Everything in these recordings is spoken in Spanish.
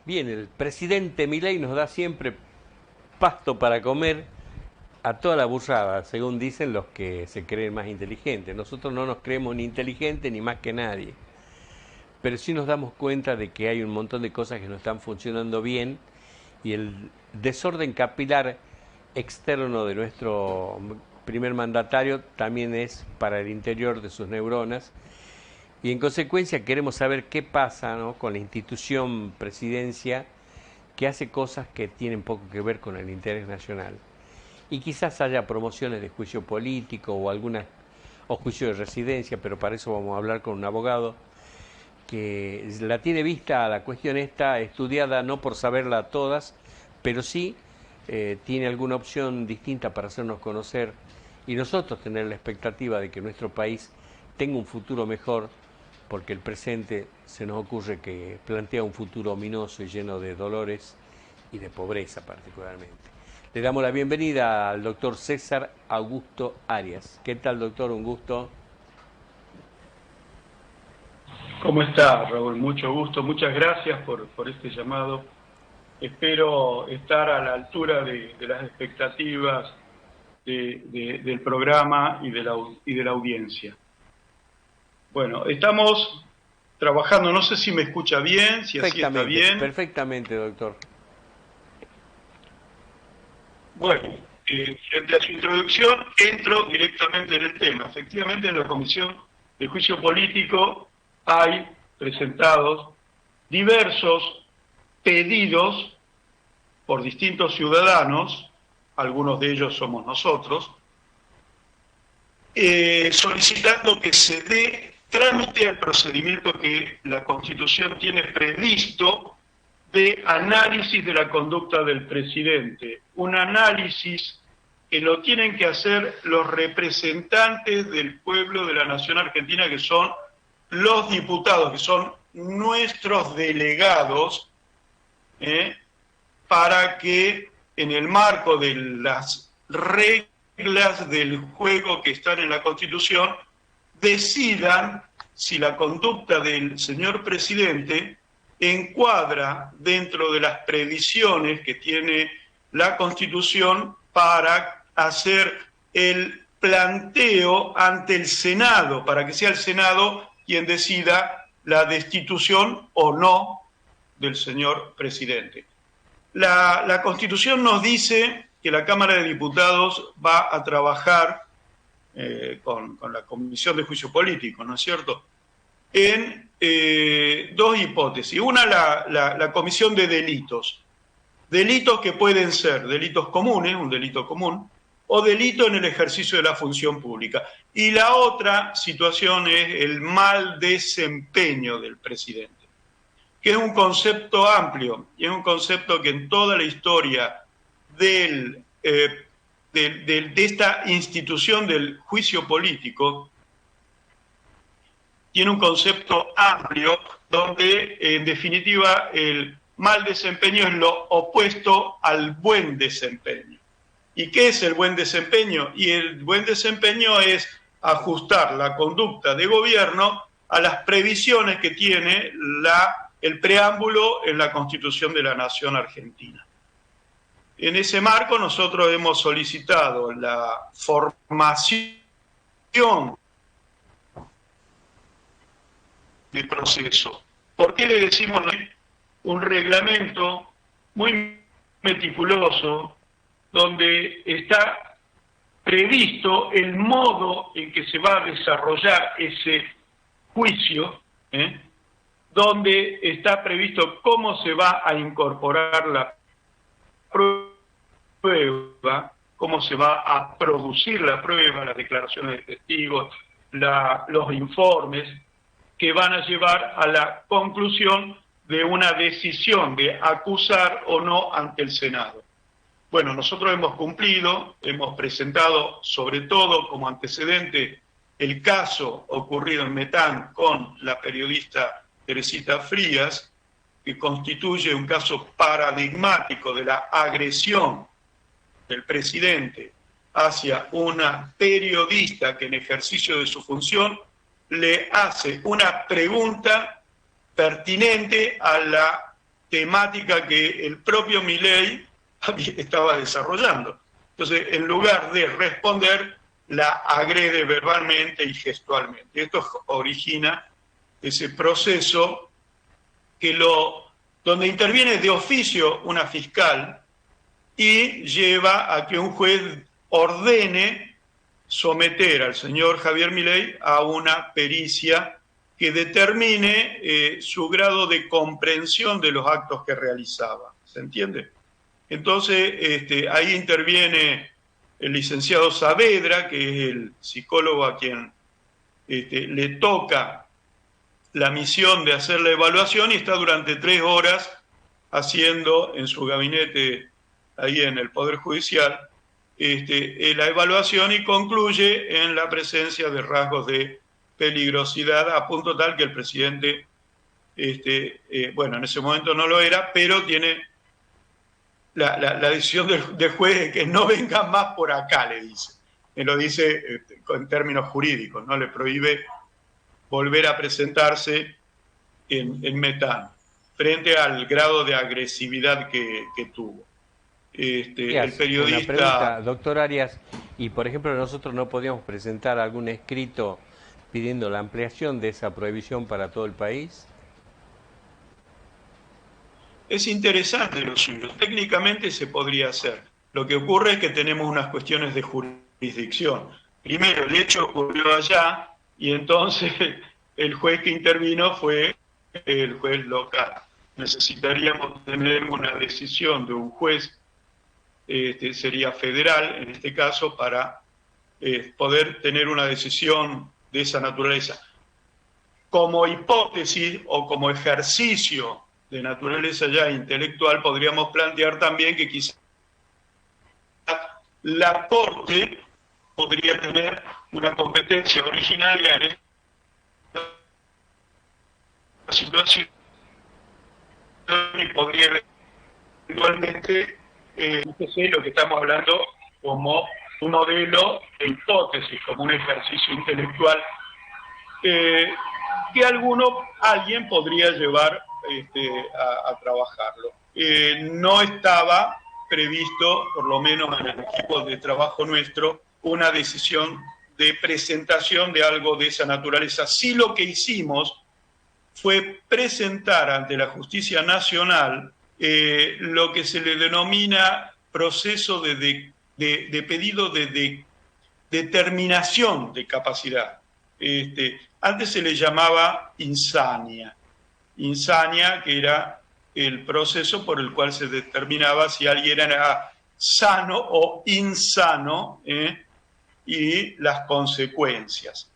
Bien, el presidente Milei nos da siempre pasto para comer a toda la burrada, según dicen los que se creen más inteligentes. Nosotros no nos creemos ni inteligentes ni más que nadie, pero sí nos damos cuenta de que hay un montón de cosas que no están funcionando bien y el desorden capilar externo de nuestro primer mandatario también es para el interior de sus neuronas y en consecuencia queremos saber qué pasa, ¿no?, con la institución presidencia que hace cosas que tienen poco que ver con el interés nacional. Y quizás haya promociones de juicio político o juicio de residencia, pero para eso vamos a hablar con un abogado que la tiene vista a la cuestión esta, estudiada no por saberla todas, pero sí tiene alguna opción distinta para hacernos conocer y nosotros tener la expectativa de que nuestro país tenga un futuro mejor, porque el presente se nos ocurre que plantea un futuro ominoso y lleno de dolores y de pobreza particularmente. Le damos la bienvenida al doctor César Augusto Arias. ¿Qué tal, doctor? Un gusto. ¿Cómo está, Raúl? Mucho gusto, muchas gracias por este llamado. Espero estar a la altura de las expectativas del programa y de la audiencia. Bueno, estamos trabajando, no sé si me escucha bien, si así está bien. Perfectamente, doctor. Bueno, frente a su introducción, entro directamente en el tema. Efectivamente, en la Comisión de Juicio Político hay presentados diversos pedidos por distintos ciudadanos, algunos de ellos somos nosotros, solicitando que se dé trámite al procedimiento que la Constitución tiene previsto de análisis de la conducta del presidente. Un análisis que lo tienen que hacer los representantes del pueblo de la nación argentina, que son los diputados, que son nuestros delegados, para que en el marco de las reglas del juego que están en la Constitución, decidan si la conducta del señor presidente encuadra dentro de las previsiones que tiene la Constitución para hacer el planteo ante el Senado, para que sea el Senado quien decida la destitución o no del señor presidente. La Constitución nos dice que la Cámara de Diputados va a trabajar con la Comisión de Juicio Político, ¿no es cierto?, en dos hipótesis. Una, la comisión de delitos. Delitos que pueden ser delitos comunes, un delito común, o delito en el ejercicio de la función pública. Y la otra situación es el mal desempeño del presidente, que es un concepto amplio, y es un concepto que en toda la historia de esta institución del juicio político tiene un concepto amplio donde, en definitiva, el mal desempeño es lo opuesto al buen desempeño. ¿Y qué es el buen desempeño? Y el buen desempeño es ajustar la conducta de gobierno a las previsiones que tiene el preámbulo en la Constitución de la Nación Argentina. En ese marco nosotros hemos solicitado la formación del proceso. ¿Por qué le decimos un reglamento muy meticuloso donde está previsto el modo en que se va a desarrollar ese juicio, donde está previsto cómo se va a incorporar la prueba, cómo se va a producir la prueba, las declaraciones de testigos, los informes que van a llevar a la conclusión de una decisión de acusar o no ante el Senado. Bueno, nosotros hemos cumplido, hemos presentado sobre todo como antecedente el caso ocurrido en Metán con la periodista Teresita Frías, que constituye un caso paradigmático de la agresión del presidente hacia una periodista que en ejercicio de su función le hace una pregunta pertinente a la temática que el propio Milei estaba desarrollando. Entonces, en lugar de responder, la agrede verbalmente y gestualmente. Esto origina ese proceso donde interviene de oficio una fiscal y lleva a que un juez ordene someter al señor Javier Milei a una pericia que determine su grado de comprensión de los actos que realizaba. ¿Se entiende? Entonces, ahí interviene el licenciado Saavedra, que es el psicólogo a quien le toca la misión de hacer la evaluación, y está durante 3 horas haciendo en su gabinete, ahí en el Poder Judicial, la evaluación, y concluye en la presencia de rasgos de peligrosidad, a punto tal que el presidente, bueno, en ese momento no lo era, pero tiene la decisión del juez de que no venga más por acá, le dice. Me lo dice en términos jurídicos, ¿no? Le prohíbe volver a presentarse en Metán, frente al grado de agresividad que tuvo. El periodista... Una pregunta, doctor Arias, y por ejemplo nosotros no podíamos presentar algún escrito pidiendo la ampliación de esa prohibición para todo el país. Es interesante lo suyo, técnicamente se podría hacer. Lo que ocurre es que tenemos unas cuestiones de jurisdicción. Primero, el hecho ocurrió allá, y entonces el juez que intervino fue el juez local. Necesitaríamos tener una decisión de un juez, sería federal en este caso, para poder tener una decisión de esa naturaleza. Como hipótesis o como ejercicio de naturaleza ya intelectual, podríamos plantear también que quizás la Corte podría tener una competencia originaria en esta situación y podría eventualmente, lo que estamos hablando como un modelo de hipótesis, como un ejercicio intelectual, que alguien podría llevar a trabajarlo. No estaba previsto, por lo menos en el equipo de trabajo nuestro, una decisión de presentación de algo de esa naturaleza. Sí, lo que hicimos fue presentar ante la Justicia Nacional lo que se le denomina proceso de pedido de determinación de capacidad. Antes se le llamaba insania, que era el proceso por el cual se determinaba si alguien era sano o insano, y las consecuencias.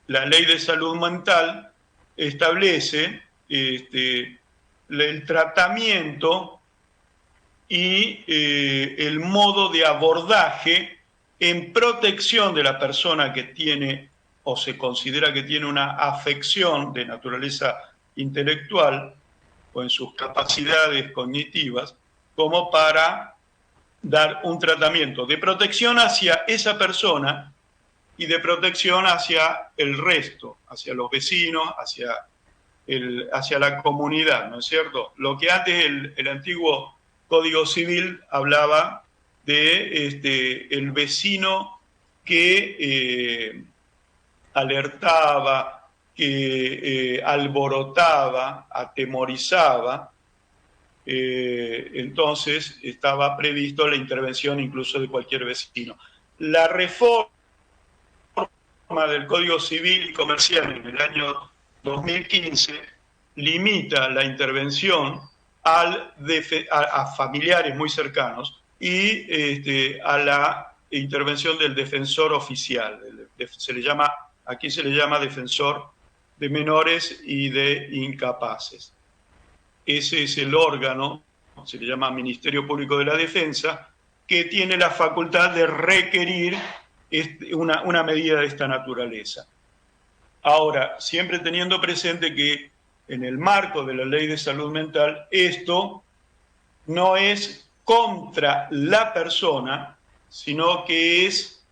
La Ley de Salud Mental establece el tratamiento y el modo de abordaje en protección de la persona que tiene o se considera que tiene una afección de naturaleza intelectual o en sus capacidades cognitivas, como para dar un tratamiento de protección hacia esa persona y de protección hacia el resto, hacia los vecinos, hacia la comunidad, ¿no es cierto? Lo que antes el antiguo Código Civil hablaba de el vecino que alertaba, que alborotaba, atemorizaba, entonces estaba previsto la intervención incluso de cualquier vecino. La reforma del Código Civil y Comercial en el año 2015 limita la intervención a familiares muy cercanos y a la intervención del defensor oficial. Aquí se le llama defensor de menores y de incapaces. Ese es el órgano, se le llama Ministerio Público de la Defensa, que tiene la facultad de requerir una medida de esta naturaleza. Ahora, siempre teniendo presente que en el marco de la Ley de Salud Mental, esto no es contra la persona, sino que es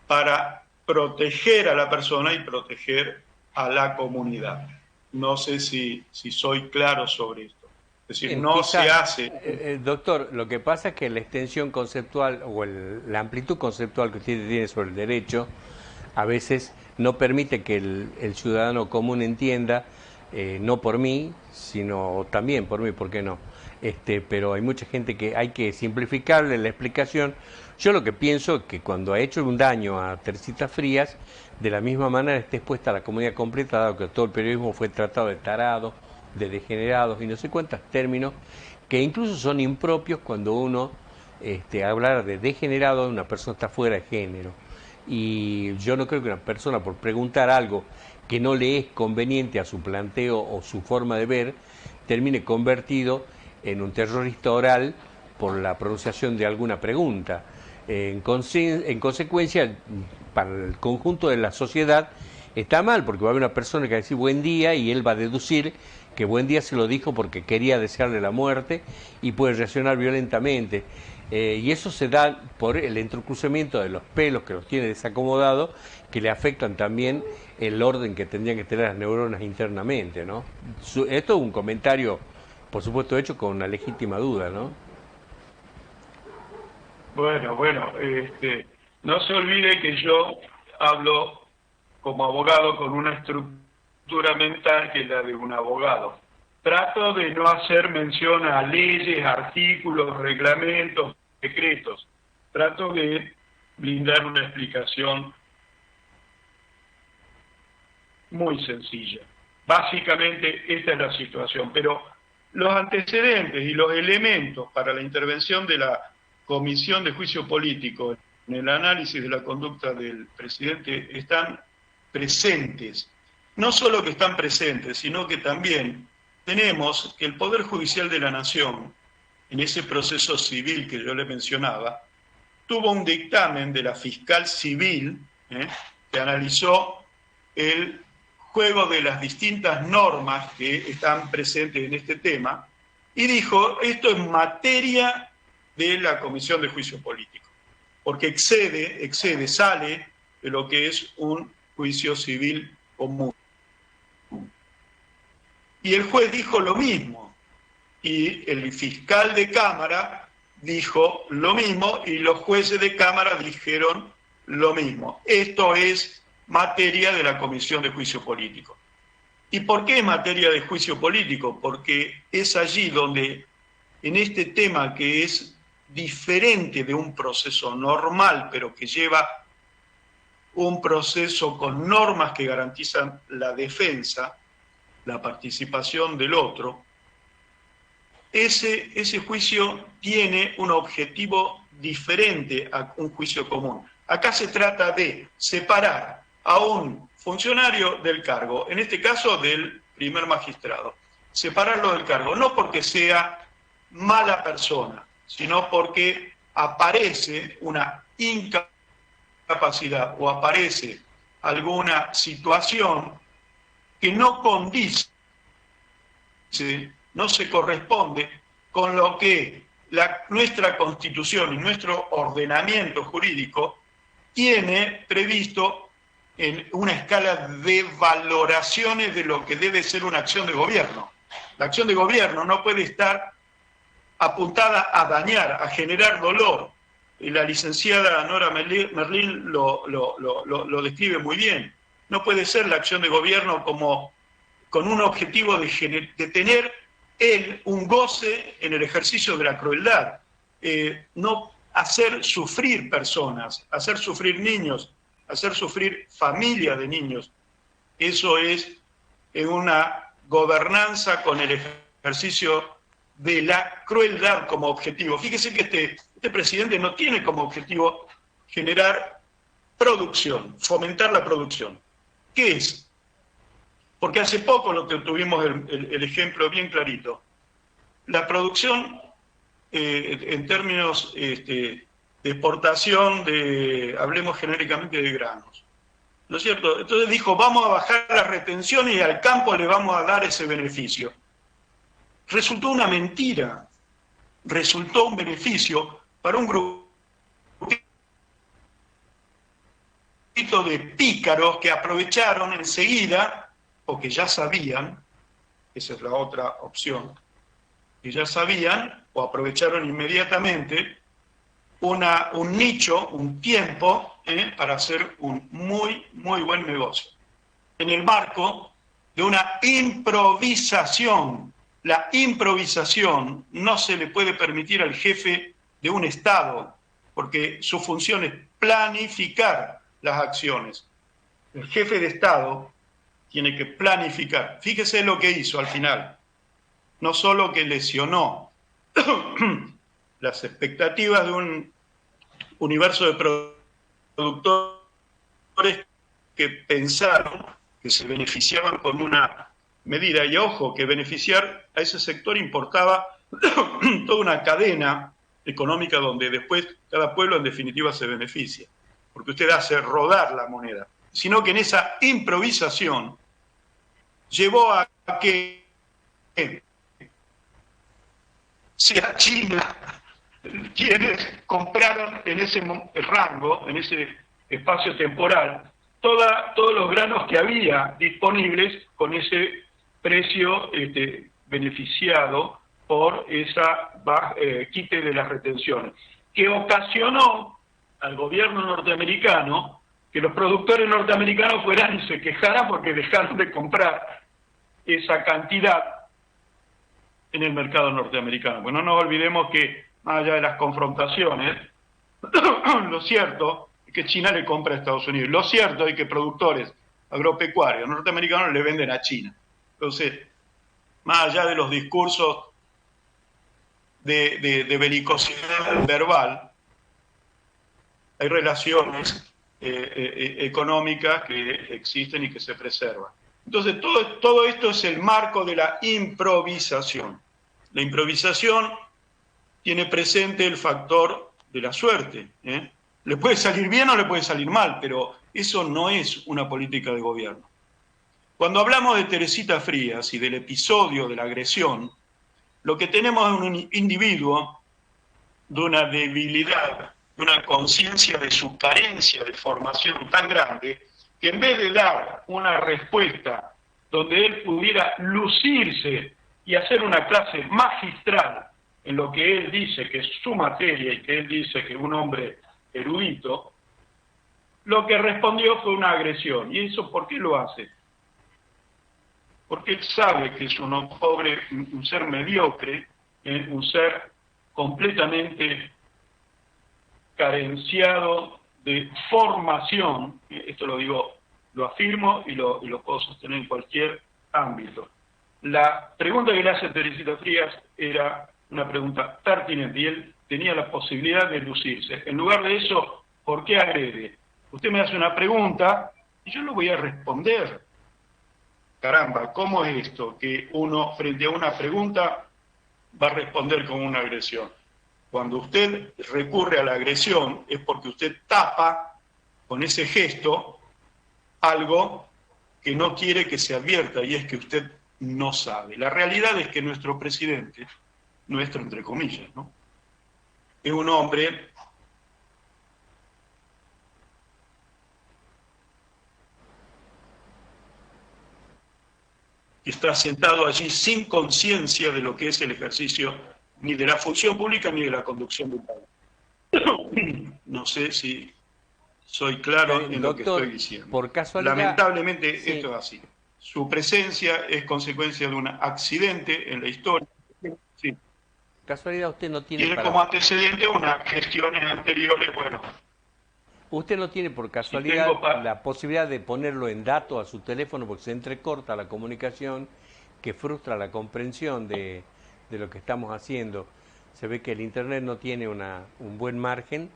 para proteger a la persona y proteger a la comunidad. No sé si soy claro sobre esto. Es decir, no se hace. Doctor, lo que pasa es que la extensión conceptual o la amplitud conceptual que usted tiene sobre el derecho a veces no permite que el ciudadano común entienda, no por mí, sino también por mí, ¿por qué no? Pero hay mucha gente que hay que simplificarle la explicación. Yo lo que pienso es que cuando ha hecho un daño a Tercitas Frías, de la misma manera esté expuesta a la comunidad completa, dado que todo el periodismo fue tratado de tarados, de degenerados y no sé cuántos términos, que incluso son impropios cuando uno hablar de degenerado, una persona está fuera de género. Y yo no creo que una persona por preguntar algo que no le es conveniente a su planteo o su forma de ver, termine convertido en un terrorista oral por la pronunciación de alguna pregunta. En consecuencia, para el conjunto de la sociedad está mal, porque va a haber una persona que va a decir buen día y él va a deducir que buen día se lo dijo porque quería desearle la muerte y puede reaccionar violentamente. Y eso se da por el entrecruzamiento de los pelos que los tiene desacomodados, que le afectan también el orden que tendrían que tener las neuronas internamente, ¿no? Esto es un comentario, por supuesto, hecho con una legítima duda, ¿no? Bueno, no se olvide que yo hablo como abogado con una estructura mental que es la de un abogado. Trato de no hacer mención a leyes, artículos, reglamentos, decretos. Trato de brindar una explicación muy sencilla. Básicamente esta es la situación, pero los antecedentes y los elementos para la intervención de la Comisión de Juicio Político en el análisis de la conducta del presidente están presentes. No solo que están presentes, sino que también tenemos que el Poder Judicial de la Nación, en ese proceso civil que yo le mencionaba, tuvo un dictamen de la fiscal civil que analizó el juego de las distintas normas que están presentes en este tema y dijo, esto es materia de la Comisión de Juicio Político, porque excede, sale de lo que es un juicio civil común. Y el juez dijo lo mismo, y el fiscal de Cámara dijo lo mismo, y los jueces de Cámara dijeron lo mismo. Esto es materia de la Comisión de Juicio Político. ¿Y por qué es materia de juicio político? Porque es allí donde, en este tema que es diferente de un proceso normal, pero que lleva un proceso con normas que garantizan la defensa, la participación del otro, ese juicio tiene un objetivo diferente a un juicio común. Acá se trata de separar a un funcionario del cargo, en este caso del primer magistrado, separarlo del cargo, no porque sea mala persona, sino porque aparece una incapacidad o aparece alguna situación que no condice, no se corresponde con lo que nuestra Constitución y nuestro ordenamiento jurídico tiene previsto en una escala de valoraciones de lo que debe ser una acción de gobierno. La acción de gobierno no puede estar apuntada a dañar, a generar dolor. Y la licenciada Nora Merlín lo describe muy bien. No puede ser la acción de gobierno como con un objetivo de tener un goce en el ejercicio de la crueldad. No hacer sufrir personas, hacer sufrir niños, hacer sufrir familias de niños. Eso es una gobernanza con el ejercicio de la crueldad como objetivo. Fíjese que este presidente no tiene como objetivo generar producción, fomentar la producción. ¿Qué es? Porque hace poco lo que tuvimos el ejemplo bien clarito. La producción, en términos de exportación, hablemos genéricamente de granos, ¿no es cierto? Entonces dijo, vamos a bajar las retenciones y al campo le vamos a dar ese beneficio. Resultó una mentira, resultó un beneficio para un grupito de pícaros que aprovecharon enseguida, o que ya sabían, esa es la otra opción, que ya sabían o aprovecharon inmediatamente un nicho, un tiempo, para hacer un muy buen negocio. En el marco de una improvisación. La improvisación no se le puede permitir al jefe de un Estado, porque su función es planificar las acciones. El jefe de Estado tiene que planificar. Fíjese lo que hizo al final. No solo que lesionó las expectativas de un universo de productores que pensaron que se beneficiaban con una medida, y ojo, que beneficiar a ese sector importaba toda una cadena económica donde después cada pueblo en definitiva se beneficia, porque usted hace rodar la moneda, sino que en esa improvisación llevó a que sea China quienes compraron en ese rango, en ese espacio temporal, todos los granos que había disponibles con ese precio beneficiado por esa quite de las retenciones, que ocasionó al gobierno norteamericano que los productores norteamericanos fueran y se quejaran porque dejaron de comprar esa cantidad en el mercado norteamericano. Pues no nos olvidemos que, más allá de las confrontaciones, lo cierto es que China le compra a Estados Unidos. Lo cierto es que productores agropecuarios norteamericanos le venden a China. Entonces, más allá de los discursos de belicosidad verbal, hay relaciones económicas que existen y que se preservan. Entonces, todo esto es el marco de la improvisación. La improvisación tiene presente el factor de la suerte. Le puede salir bien o le puede salir mal, pero eso no es una política de gobierno. Cuando hablamos de Teresita Frías y del episodio de la agresión, lo que tenemos es un individuo de una debilidad, de una conciencia de su carencia de formación tan grande, que en vez de dar una respuesta donde él pudiera lucirse y hacer una clase magistral en lo que él dice que es su materia y que él dice que es un hombre erudito, lo que respondió fue una agresión. ¿Y eso por qué lo hace? Porque él sabe que es un ser mediocre, un ser completamente carenciado de formación. Esto lo digo, lo afirmo y lo puedo sostener en cualquier ámbito. La pregunta que le hace Teresita Frías era una pregunta pertinente y él tenía la posibilidad de lucirse. En lugar de eso, ¿por qué agrede? Usted me hace una pregunta y yo lo voy a responder. Caramba, ¿cómo es esto? Que uno frente a una pregunta va a responder con una agresión. Cuando usted recurre a la agresión es porque usted tapa con ese gesto algo que no quiere que se advierta, y es que usted no sabe. La realidad es que nuestro presidente, nuestro entre comillas, ¿no?, es un hombre que está sentado allí sin conciencia de lo que es el ejercicio ni de la función pública ni de la conducción del país. No sé si soy claro en lo que estoy diciendo. Por casualidad, lamentablemente sí, esto es así. Su presencia es consecuencia de un accidente en la historia. Sí. Casualidad usted no tiene Como antecedente unas gestiones anteriores, bueno. Usted no tiene por casualidad la posibilidad de ponerlo en dato a su teléfono porque se entrecorta la comunicación, que frustra la comprensión de lo que estamos haciendo. Se ve que el Internet no tiene un buen margen,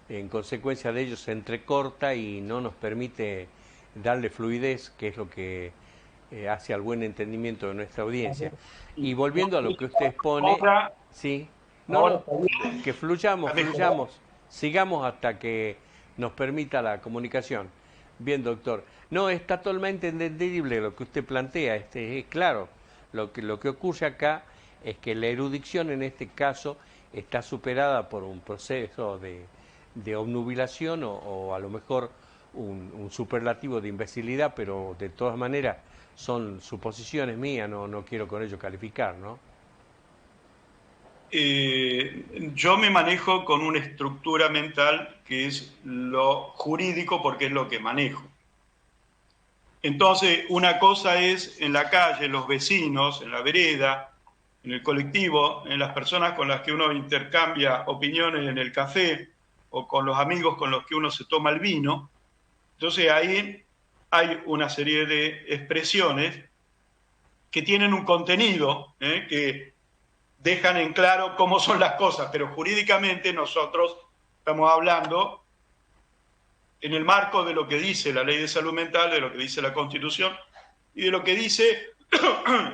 en consecuencia de ello se entrecorta y no nos permite darle fluidez, que es lo que hace al buen entendimiento de nuestra audiencia. Y volviendo a lo que usted expone, sí, no, que fluyamos, sigamos hasta que nos permita la comunicación. Bien, doctor. No, está totalmente entendible lo que usted plantea, es claro. Lo que ocurre acá es que la erudición en este caso está superada por un proceso de obnubilación o a lo mejor un superlativo de imbecilidad, pero de todas maneras son suposiciones mías, no quiero con ello calificar, ¿no? yo me manejo con una estructura mental que es lo jurídico porque es lo que manejo. Entonces, una cosa es en la calle, los vecinos, en la vereda, en el colectivo, en las personas con las que uno intercambia opiniones en el café o con los amigos con los que uno se toma el vino. Entonces ahí hay una serie de expresiones que tienen un contenido, que dejan en claro cómo son las cosas, pero jurídicamente nosotros estamos hablando en el marco de lo que dice la Ley de Salud Mental, de lo que dice la Constitución y de lo que dice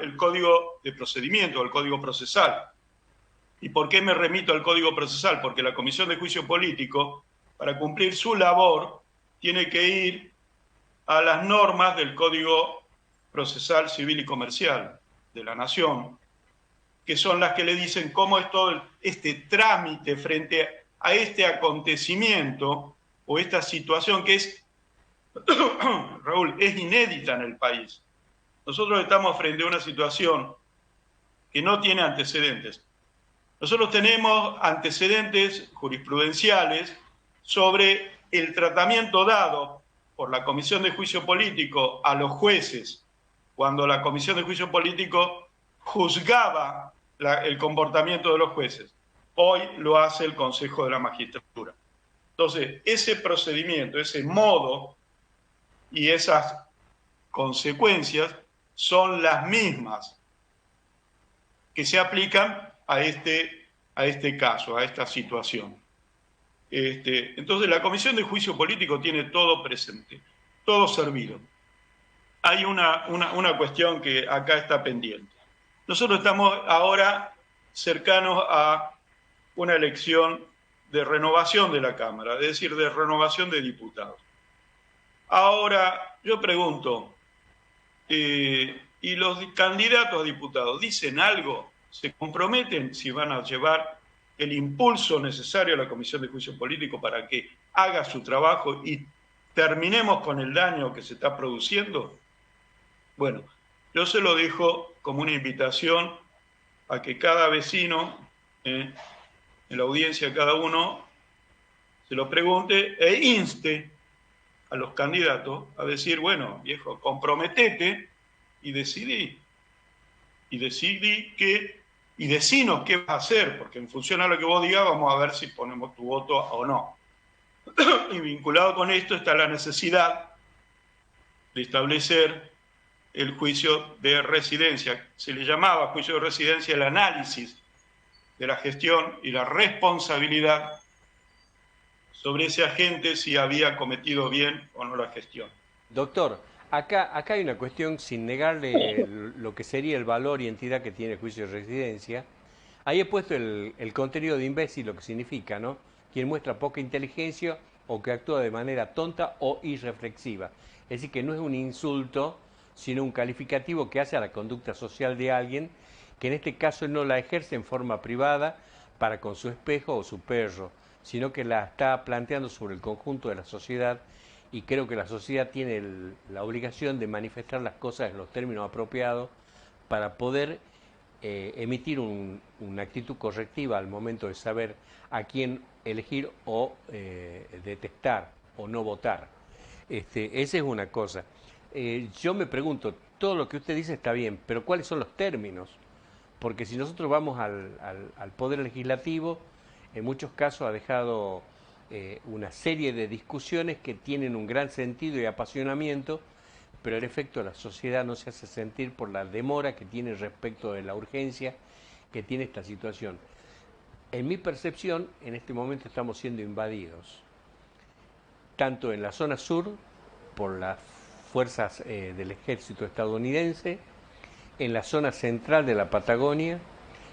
el Código de Procedimiento, el Código Procesal. ¿Y por qué me remito al Código Procesal? Porque la Comisión de Juicio Político, para cumplir su labor, tiene que ir a las normas del Código Procesal Civil y Comercial de la Nación, que son las que le dicen cómo es todo este trámite frente a este acontecimiento o esta situación que es, Raúl, es inédita en el país. Nosotros estamos frente a una situación que no tiene antecedentes. Nosotros tenemos antecedentes jurisprudenciales sobre el tratamiento dado por la Comisión de Juicio Político a los jueces cuando la Comisión de Juicio Político juzgaba el comportamiento de los jueces. Hoy lo hace el Consejo de la Magistratura. Entonces, ese procedimiento, ese modo y esas consecuencias son las mismas que se aplican a este caso, a esta situación. Entonces, la Comisión de Juicio Político tiene todo presente, todo servido. Hay una cuestión que acá está pendiente. Nosotros estamos ahora cercanos a una elección de renovación de la Cámara, es decir, de renovación de diputados. Ahora, yo pregunto, ¿y los candidatos a diputados dicen algo? ¿Se comprometen si van a llevar el impulso necesario a la Comisión de Juicio Político para que haga su trabajo y terminemos con el daño que se está produciendo? Bueno, yo se lo dejo como una invitación a que cada vecino, en la audiencia cada uno, se lo pregunte e inste a los candidatos a decir, bueno, viejo, comprometete y decidí y decinos qué vas a hacer, porque en función a lo que vos digas vamos a ver si ponemos tu voto o no. Y vinculado con esto está la necesidad de establecer el juicio de residencia. Se le llamaba juicio de residencia el análisis de la gestión y la responsabilidad sobre ese agente si había cometido bien o no la gestión. Doctor, acá hay una cuestión, sin negarle lo que sería el valor y entidad que tiene el juicio de residencia. Ahí he puesto el contenido de imbécil, lo que significa, ¿no? Quien muestra poca inteligencia o que actúa de manera tonta o irreflexiva. Es decir, que no es un insulto, sino un calificativo que hace a la conducta social de alguien, que en este caso no la ejerce en forma privada para con su espejo o su perro, sino que la está planteando sobre el conjunto de la sociedad, y creo que la sociedad tiene la obligación de manifestar las cosas en los términos apropiados para poder emitir una actitud correctiva al momento de saber a quién elegir o detestar o no votar. Esa es una cosa. Yo me pregunto, todo lo que usted dice está bien, pero ¿cuáles son los términos? Porque si nosotros vamos al Poder Legislativo, en muchos casos ha dejado una serie de discusiones que tienen un gran sentido y apasionamiento, pero el efecto de la sociedad no se hace sentir por la demora que tiene respecto de la urgencia que tiene esta situación. En mi percepción, en este momento estamos siendo invadidos, tanto en la zona sur, por las fuerzas del ejército estadounidense, en la zona central de la Patagonia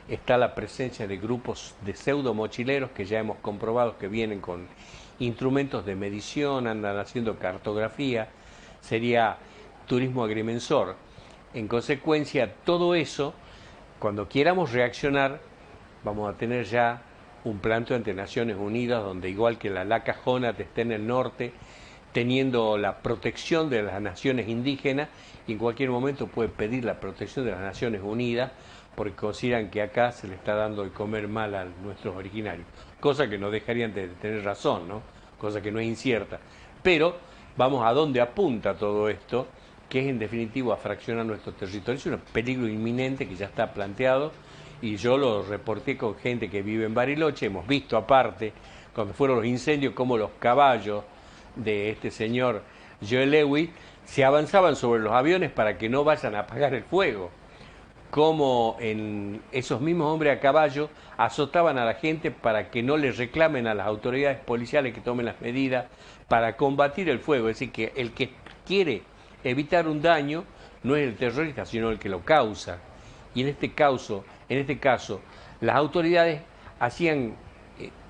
está la presencia de grupos de pseudo mochileros que ya hemos comprobado que vienen con instrumentos de medición, andan haciendo cartografía, sería turismo agrimensor. En consecuencia, todo eso, cuando quieramos reaccionar, vamos a tener ya un planteo ante Naciones Unidas donde, igual que la Laca Jonat esté en el norte, teniendo la protección de las naciones indígenas, y en cualquier momento puede pedir la protección de las Naciones Unidas porque consideran que acá se le está dando de comer mal a nuestros originarios, cosa que no dejarían de tener razón, ¿no? Cosa que no es incierta. Pero vamos a dónde apunta todo esto, que es en definitivo a fraccionar nuestro territorio. Es un peligro inminente que ya está planteado, y yo lo reporté con gente que vive en Bariloche. Hemos visto aparte, cuando fueron los incendios, cómo los caballos de este señor Joel Lewis se avanzaban sobre los aviones para que no vayan a apagar el fuego, como en esos mismos hombres a caballo azotaban a la gente para que no les reclamen a las autoridades policiales que tomen las medidas para combatir el fuego. Es decir, que el que quiere evitar un daño no es el terrorista, sino el que lo causa. Y en este caso, las autoridades hacían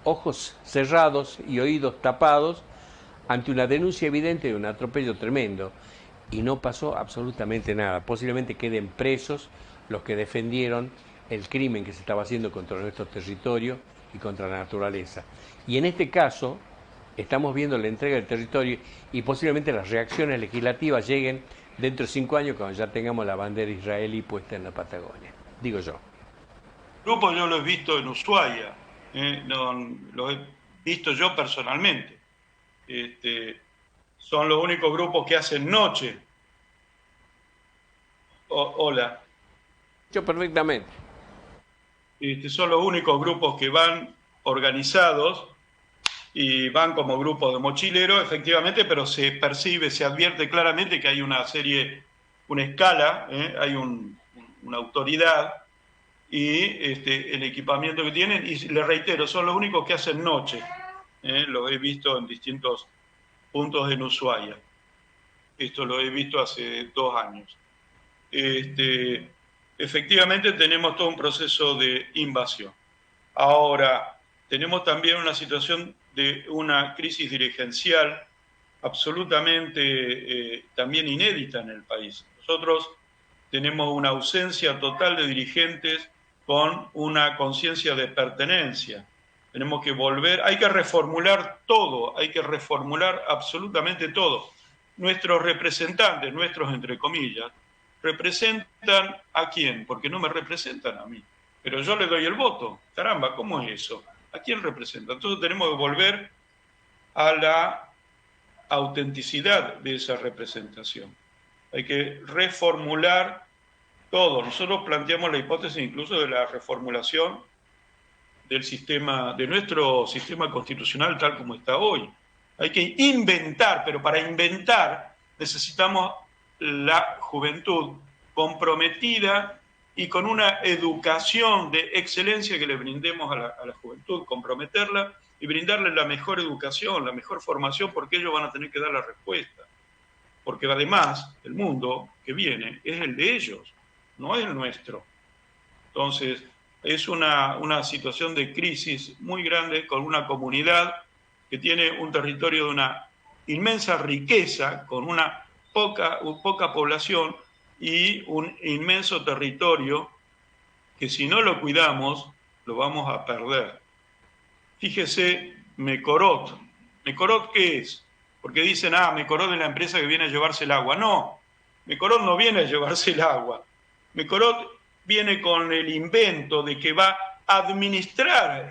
ojos cerrados y oídos tapados ante una denuncia evidente de un atropello tremendo, y no pasó absolutamente nada. Posiblemente queden presos los que defendieron el crimen que se estaba haciendo contra nuestro territorio y contra la naturaleza. Y en este caso estamos viendo la entrega del territorio, y posiblemente las reacciones legislativas lleguen dentro de 5 años, cuando ya tengamos la bandera israelí puesta en la Patagonia, digo yo. Grupo yo lo he visto en Ushuaia, lo he visto yo personalmente. Son los únicos grupos que hacen noche. Hola. Yo perfectamente. Son los únicos grupos que van organizados y van como grupos de mochileros, efectivamente, pero se percibe, se advierte claramente que hay una serie, una escala, hay una autoridad y el equipamiento que tienen, y les reitero, son los únicos que hacen noche. Lo he visto en distintos puntos en Ushuaia. Esto lo he visto hace 2 años. Efectivamente tenemos todo un proceso de invasión. Ahora, tenemos también una situación de una crisis dirigencial absolutamente también inédita en el país. Nosotros tenemos una ausencia total de dirigentes con una conciencia de pertenencia. Tenemos que volver, hay que reformular todo, hay que reformular absolutamente todo. Nuestros representantes, nuestros entre comillas, ¿representan a quién? Porque no me representan a mí. Pero yo le doy el voto. Caramba, ¿cómo es eso? ¿A quién representa? Entonces tenemos que volver a la autenticidad de esa representación. Hay que reformular todo. Nosotros planteamos la hipótesis incluso de la reformulación del sistema, de nuestro sistema constitucional tal como está hoy. Hay que inventar, pero para inventar necesitamos la juventud comprometida y con una educación de excelencia que le brindemos a la juventud, comprometerla y brindarle la mejor educación, la mejor formación, porque ellos van a tener que dar la respuesta. Porque además el mundo que viene es el de ellos, no es el nuestro. Entonces, es una situación de crisis muy grande con una comunidad que tiene un territorio de una inmensa riqueza, con una poca población y un inmenso territorio que si no lo cuidamos lo vamos a perder. Fíjese, Mecorot. ¿Mecorot qué es? Porque dicen, Mecorot es la empresa que viene a llevarse el agua. No, Mecorot no viene a llevarse el agua. Mecorot viene con el invento de que va a administrar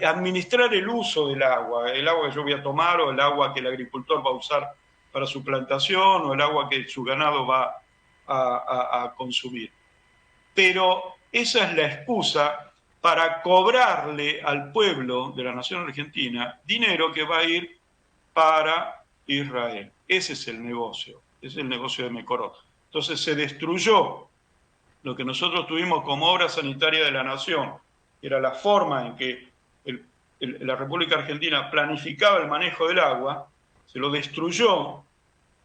el uso del agua, el agua que yo voy a tomar o el agua que el agricultor va a usar para su plantación o el agua que su ganado va a consumir. Pero esa es la excusa para cobrarle al pueblo de la nación argentina dinero que va a ir para Israel. Ese es el negocio de Mecorot. Entonces se destruyó lo que nosotros tuvimos como obra sanitaria de la nación, que era la forma en que la República Argentina planificaba el manejo del agua, se lo destruyó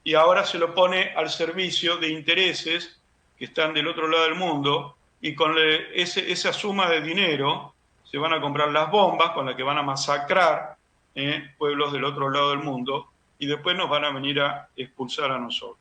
y ahora se lo pone al servicio de intereses que están del otro lado del mundo, y con esa suma de dinero se van a comprar las bombas con las que van a masacrar pueblos del otro lado del mundo, y después nos van a venir a expulsar a nosotros.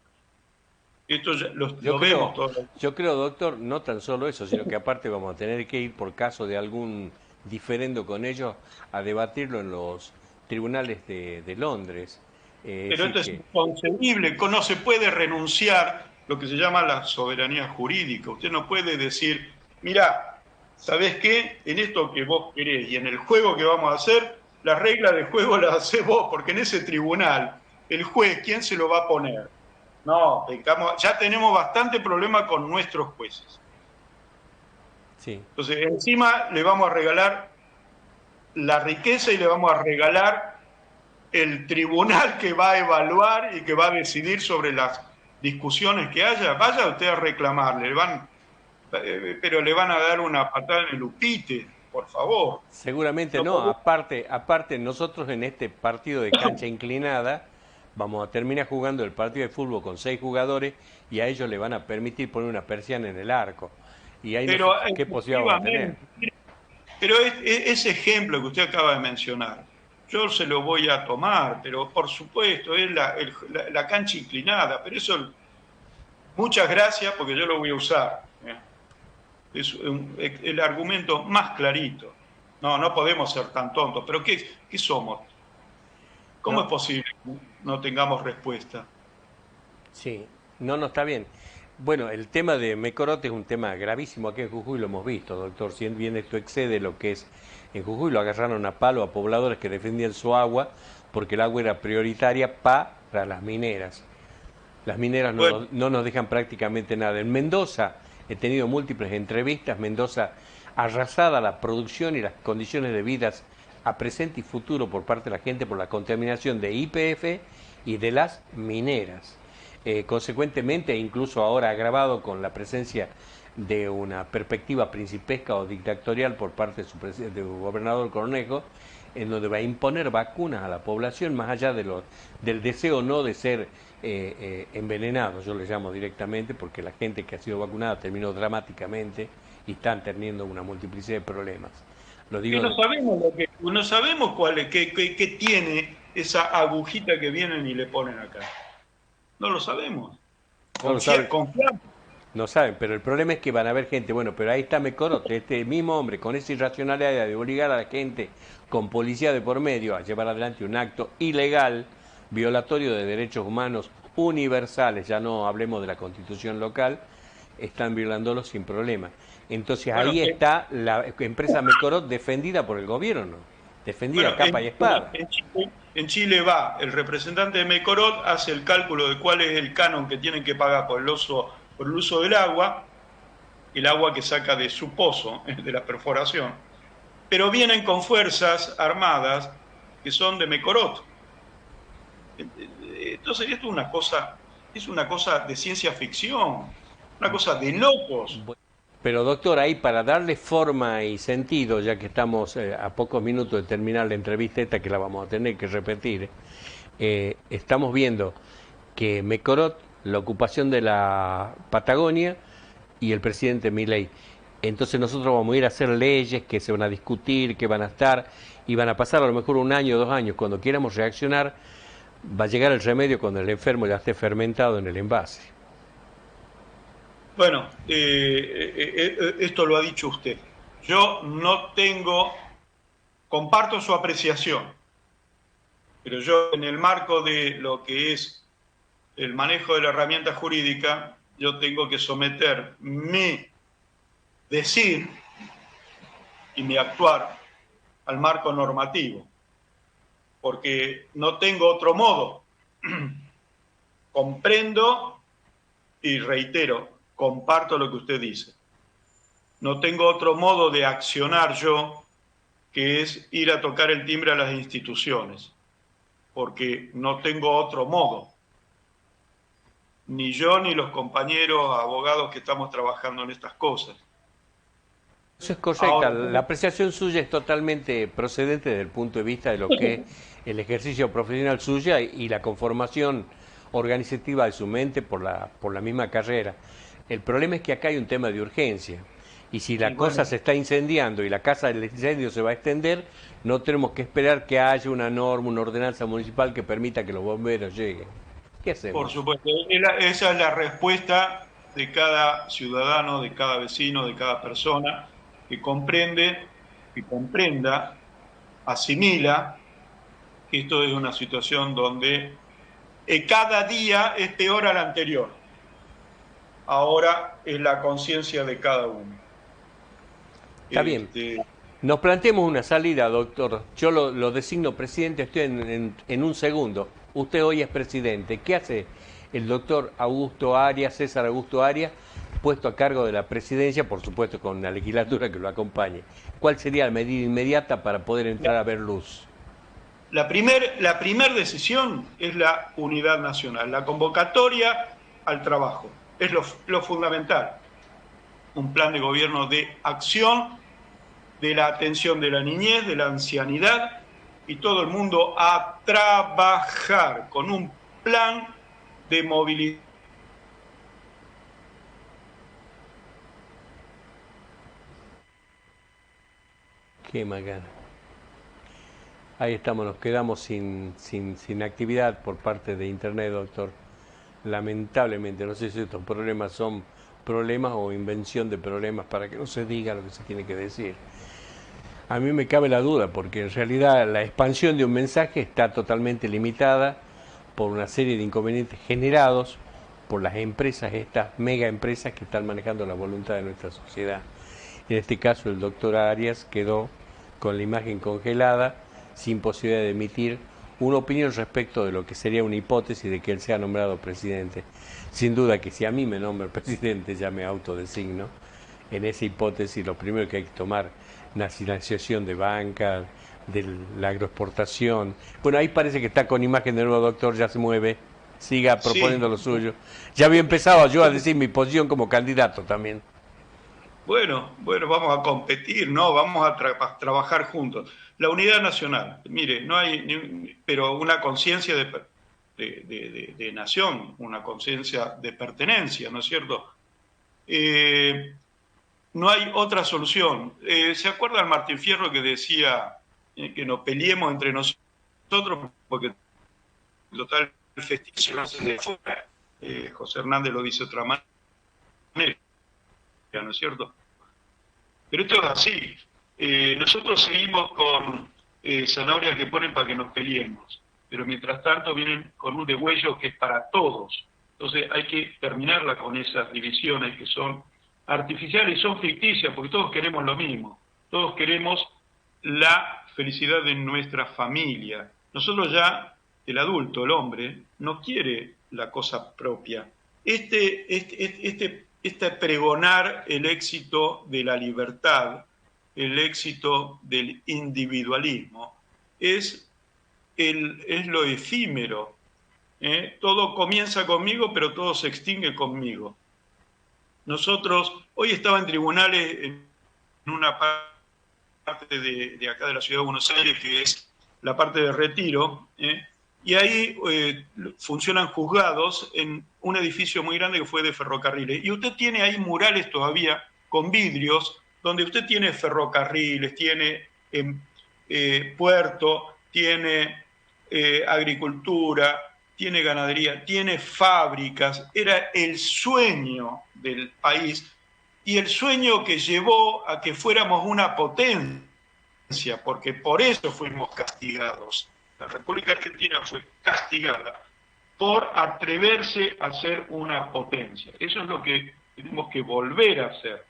Esto lo vemos todo. Yo creo, doctor, no tan solo eso, sino que aparte vamos a tener que ir, por caso de algún diferendo con ellos, a debatirlo en los tribunales de Londres. Pero sí esto es que, inconcebible, no se puede renunciar lo que se llama la soberanía jurídica. Usted no puede decir, mira, ¿sabés qué? En esto que vos querés y en el juego que vamos a hacer, las reglas del juego las hacés vos, porque en ese tribunal, el juez, ¿quién se lo va a poner? No, ya tenemos bastante problema con nuestros jueces. sí. Entonces, encima le vamos a regalar la riqueza y le vamos a regalar el tribunal que va a evaluar y que va a decidir sobre las discusiones que haya. Vaya usted a reclamarle, pero le van a dar una patada en el upite, por favor. Seguramente No no, podemos. aparte nosotros en este partido de cancha inclinada vamos a terminar jugando el partido de fútbol con 6 jugadores y a ellos le van a permitir poner una persiana en el arco. Y ahí no sé Pero qué posibilidad vamos a tener. efectivamente, pero ese ejemplo que usted acaba de mencionar, yo se lo voy a tomar, pero por supuesto, es la cancha inclinada, pero eso, muchas gracias porque yo lo voy a usar. Es el argumento más clarito. No, no podemos ser tan tontos, pero ¿qué somos? ¿Cómo No, es posible que no tengamos respuesta? sí, no, no está bien. Bueno, el tema de Mecorote es un tema gravísimo aquí en Jujuy, lo hemos visto, doctor. Si bien esto excede lo que es en Jujuy, lo agarraron a palo a pobladores que defendían su agua porque el agua era prioritaria para las mineras. Las mineras Bueno, no nos dejan prácticamente nada. En Mendoza he tenido múltiples entrevistas. Mendoza arrasada la producción y las condiciones de vida a presente y futuro por parte de la gente por la contaminación de YPF y de las mineras. Consecuentemente, incluso ahora agravado con la presencia de una perspectiva principesca o dictatorial por parte de su gobernador Cornejo, en donde va a imponer vacunas a la población más allá del deseo no de ser envenenados, yo les llamo directamente, porque la gente que ha sido vacunada terminó dramáticamente y están teniendo una multiplicidad de problemas. Lo que digo no de, sabemos no sabemos cuál es, qué tiene esa agujita que vienen y le ponen acá. No lo sabemos. no lo saben, Confiamos. no saben, pero el problema es que van a haber gente, bueno, pero ahí está Mecorote, este mismo hombre con esa irracionalidad de obligar a la gente con policía de por medio a llevar adelante un acto ilegal, violatorio de derechos humanos universales, ya no hablemos de la constitución local, están violándolo sin problema. Entonces Bueno, ahí está la empresa Mecorot defendida por el gobierno, defendida bueno, a capa y espada. En Chile va, el representante de Mecorot hace el cálculo de cuál es el canon que tienen que pagar por el uso del agua, el agua que saca de su pozo, de la perforación, pero vienen con fuerzas armadas que son de Mecorot. Entonces esto es una cosa de ciencia ficción, una cosa de locos. Pero doctor, ahí para darle forma y sentido, ya que estamos a pocos minutos de terminar la entrevista esta, que la vamos a tener que repetir, estamos viendo que Mecorot, la ocupación de la Patagonia y el presidente Milei. Entonces nosotros vamos a ir a hacer leyes que se van a discutir, que van a estar, y van a pasar a lo mejor 1 año o 2 años. Cuando quieramos reaccionar, va a llegar el remedio cuando el enfermo ya esté fermentado en el envase. Bueno, esto lo ha dicho usted. Yo no tengo, comparto su apreciación, pero yo en el marco de lo que es el manejo de la herramienta jurídica, yo tengo que someter mi decir y mi actuar al marco normativo, porque no tengo otro modo. Comprendo y reitero, comparto lo que usted dice. No tengo otro modo de accionar yo que es ir a tocar el timbre a las instituciones, porque no tengo otro modo. Ni yo ni los compañeros abogados que estamos trabajando en estas cosas. Eso es correcta. Ahora, La apreciación suya es totalmente procedente desde el punto de vista de lo que es el ejercicio profesional suya y la conformación organizativa de su mente por la misma carrera. El problema es que acá hay un tema de urgencia. Y si la y bueno, cosa se está incendiando y la casa del incendio se va a extender, no tenemos que esperar que haya una norma, una ordenanza municipal que permita que los bomberos lleguen. ¿Qué por hacemos? supuesto, esa es la respuesta de cada ciudadano, de cada vecino, de cada persona que comprende, que comprenda, asimila que esto es una situación donde cada día es peor al anterior. Ahora es la conciencia de cada uno. Está bien. Nos planteemos una salida, doctor. Yo lo designo presidente, estoy en un segundo. Usted hoy es presidente. ¿Qué hace el doctor Augusto Arias, César Augusto Arias, puesto a cargo de la presidencia, por supuesto con la legislatura que lo acompañe? ¿Cuál sería la medida inmediata para poder entrar a ver luz? La primer decisión es la unidad nacional, la convocatoria al trabajo. Es lo fundamental. Un plan de gobierno de acción, de la atención de la niñez, de la ancianidad, y todo el mundo a trabajar con un plan de movilidad. Qué macana. Ahí estamos, nos quedamos sin actividad por parte de Internet, doctor. Lamentablemente, no sé si estos problemas son problemas o invención de problemas para que no se diga lo que se tiene que decir. A mí me cabe la duda, porque en realidad la expansión de un mensaje está totalmente limitada por una serie de inconvenientes generados por las empresas, estas mega empresas que están manejando la voluntad de nuestra sociedad. En este caso, el doctor Arias quedó con la imagen congelada, sin posibilidad de emitir una opinión respecto de lo que sería una hipótesis de que él sea nombrado presidente. Sin duda que si a mí me nombra presidente, ya me autodesigno. En esa hipótesis, lo primero que hay que tomar, nacionalización de banca, de la agroexportación. Bueno, ahí parece que está con imagen de nuevo, doctor, ya se mueve. Siga proponiendo lo suyo. Ya había empezado yo a decir mi posición como candidato también. Bueno, vamos a competir, ¿no? Vamos a trabajar juntos. La unidad nacional, mire, no hay, pero una conciencia de nación, una conciencia de pertenencia, ¿no es cierto? No hay otra solución. ¿Se acuerdan Martín Fierro que decía que nos peleemos entre nosotros porque total el festín se lo hace de fuera? José Hernández lo dice de otra manera, ¿no es cierto? Pero esto es así. Nosotros seguimos con zanahorias que ponen para que nos peleemos, pero mientras tanto vienen con un degüello que es para todos. Entonces hay que terminarla con esas divisiones que son artificiales y son ficticias, porque todos queremos lo mismo. Todos queremos la felicidad de nuestra familia. Nosotros ya, el adulto, el hombre, no quiere la cosa propia. Este pregonar el éxito de la libertad, el éxito del individualismo, es lo efímero. Todo comienza conmigo, pero todo se extingue conmigo. Nosotros, hoy estaba en tribunales en una parte de acá de la ciudad de Buenos Aires, que es la parte de Retiro, y ahí funcionan juzgados en un edificio muy grande que fue de ferrocarriles. Y usted tiene ahí murales todavía con vidrios, donde usted tiene ferrocarriles, tiene puerto, tiene agricultura, tiene ganadería, tiene fábricas. Era el sueño del país y el sueño que llevó a que fuéramos una potencia, porque por eso fuimos castigados. La República Argentina fue castigada por atreverse a ser una potencia. Eso es lo que tenemos que volver a hacer.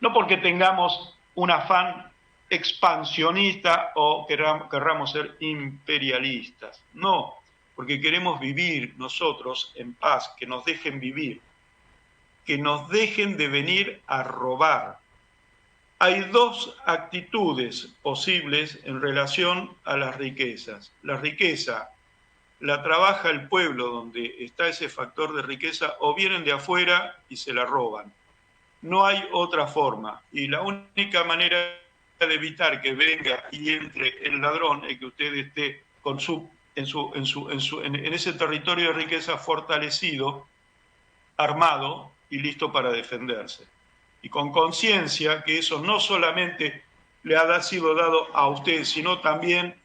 No porque tengamos un afán expansionista o querramos ser imperialistas. No, porque queremos vivir nosotros en paz, que nos dejen vivir, que nos dejen de venir a robar. Hay dos actitudes posibles en relación a las riquezas. La riqueza la trabaja el pueblo donde está ese factor de riqueza, o vienen de afuera y se la roban. No hay otra forma. Y la única manera de evitar que venga y entre el ladrón es que usted esté con en ese territorio de riqueza fortalecido, armado y listo para defenderse. Y con conciencia que eso no solamente le ha sido dado a usted, sino también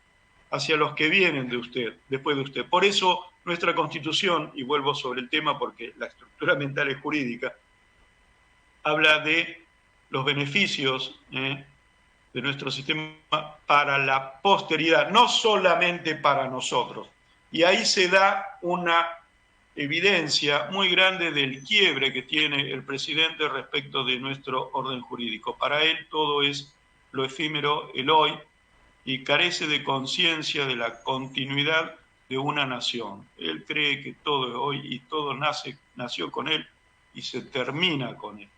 hacia los que vienen de usted, después de usted. Por eso nuestra Constitución, y vuelvo sobre el tema porque la estructura mental es jurídica, habla de los beneficios de nuestro sistema para la posteridad, no solamente para nosotros. Y ahí se da una evidencia muy grande del quiebre que tiene el presidente respecto de nuestro orden jurídico. Para él todo es lo efímero, el hoy, y carece de conciencia de la continuidad de una nación. Él cree que todo es hoy y todo nació con él y se termina con él.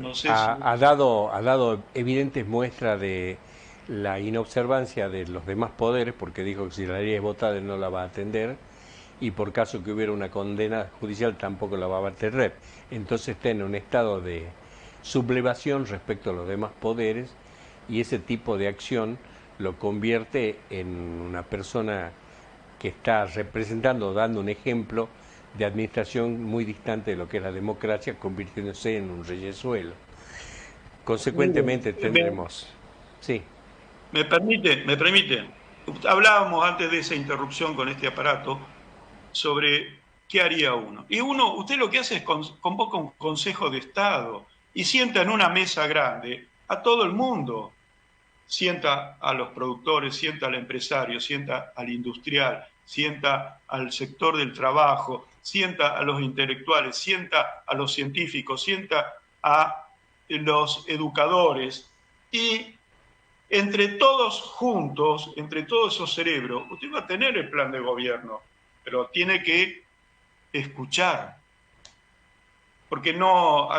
No sé si... Ha dado evidentes muestras de la inobservancia de los demás poderes, porque dijo que si la ley es votada él no la va a atender, y por caso que hubiera una condena judicial tampoco la va a atender. Entonces está en un estado de sublevación respecto a los demás poderes, y ese tipo de acción lo convierte en una persona que está representando, dando un ejemplo de administración muy distante de lo que es la democracia, convirtiéndose en un reyesuelo. Consecuentemente tendremos... Sí. Me permite. Hablábamos antes de esa interrupción con este aparato sobre qué haría uno. Y usted lo que hace es convoca un consejo de Estado y sienta en una mesa grande a todo el mundo. Sienta a los productores, sienta al empresario, sienta al industrial, sienta al sector del trabajo, sienta a los intelectuales, sienta a los científicos, sienta a los educadores y entre todos juntos, entre todos esos cerebros, usted va a tener el plan de gobierno, pero tiene que escuchar, porque no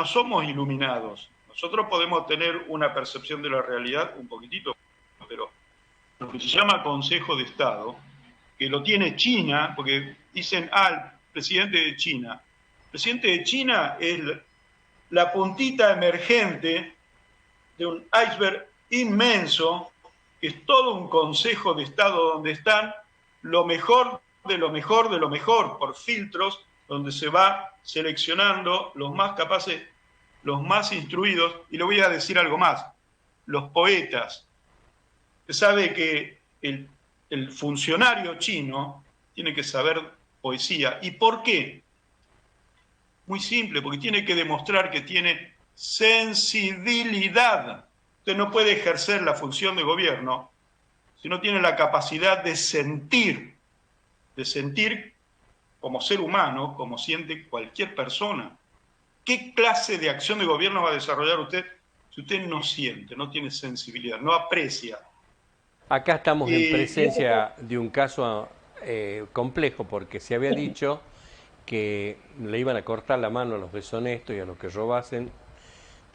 somos iluminados. Nosotros podemos tener una percepción de la realidad un poquitito, pero lo que se llama Consejo de Estado, que lo tiene China, porque dicen, el presidente de China. El presidente de China es la puntita emergente de un iceberg inmenso, que es todo un Consejo de Estado donde están lo mejor de lo mejor de lo mejor, por filtros, donde se va seleccionando los más capaces, los más instruidos, y le voy a decir algo más, los poetas. Se sabe que el funcionario chino tiene que saber poesía. ¿Y por qué? Muy simple, porque tiene que demostrar que tiene sensibilidad. Usted no puede ejercer la función de gobierno si no tiene la capacidad de sentir como ser humano, como siente cualquier persona. ¿Qué clase de acción de gobierno va a desarrollar usted si usted no siente, no tiene sensibilidad, no aprecia? Acá estamos en presencia de un caso complejo, porque se había dicho que le iban a cortar la mano a los deshonestos y a los que robasen.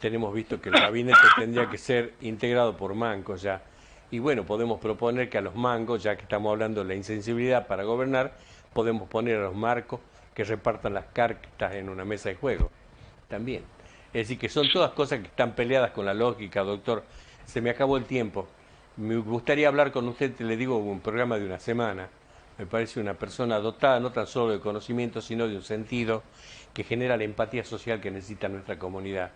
Tenemos visto que el gabinete tendría que ser integrado por mancos ya. Y bueno, podemos proponer que a los mangos, ya que estamos hablando de la insensibilidad para gobernar, podemos poner a los marcos que repartan las cartas en una mesa de juego. También. Es decir, que son todas cosas que están peleadas con la lógica, doctor. Se me acabó el tiempo. Me gustaría hablar con usted, le digo, un programa de una semana. Me parece una persona dotada no tan solo de conocimiento, sino de un sentido que genera la empatía social que necesita nuestra comunidad.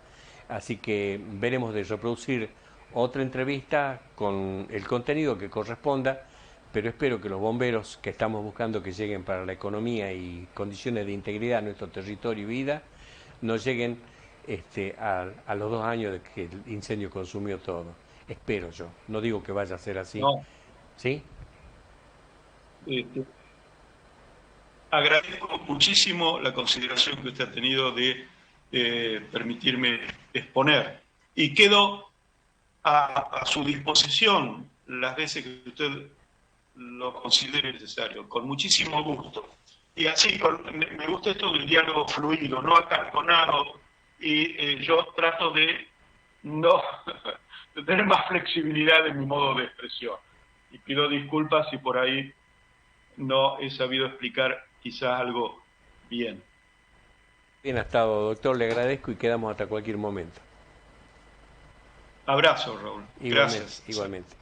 Así que veremos de reproducir otra entrevista con el contenido que corresponda, pero espero que los bomberos que estamos buscando que lleguen para la economía y condiciones de integridad a nuestro territorio y vida, no lleguen a los 2 años de que el incendio consumió todo. Espero yo, no digo que vaya a ser así. No. ¿Sí? Agradezco muchísimo la consideración que usted ha tenido de permitirme exponer y quedo a su disposición las veces que usted lo considere necesario, con muchísimo gusto. Y así, me gusta esto del diálogo fluido, no acartonado, y yo trato de no de tener más flexibilidad en mi modo de expresión. Y pido disculpas si por ahí no he sabido explicar quizás algo bien. Bien ha estado, doctor, le agradezco y quedamos hasta cualquier momento. Abrazo, Raúl. Igualmente, Gracias. igualmente.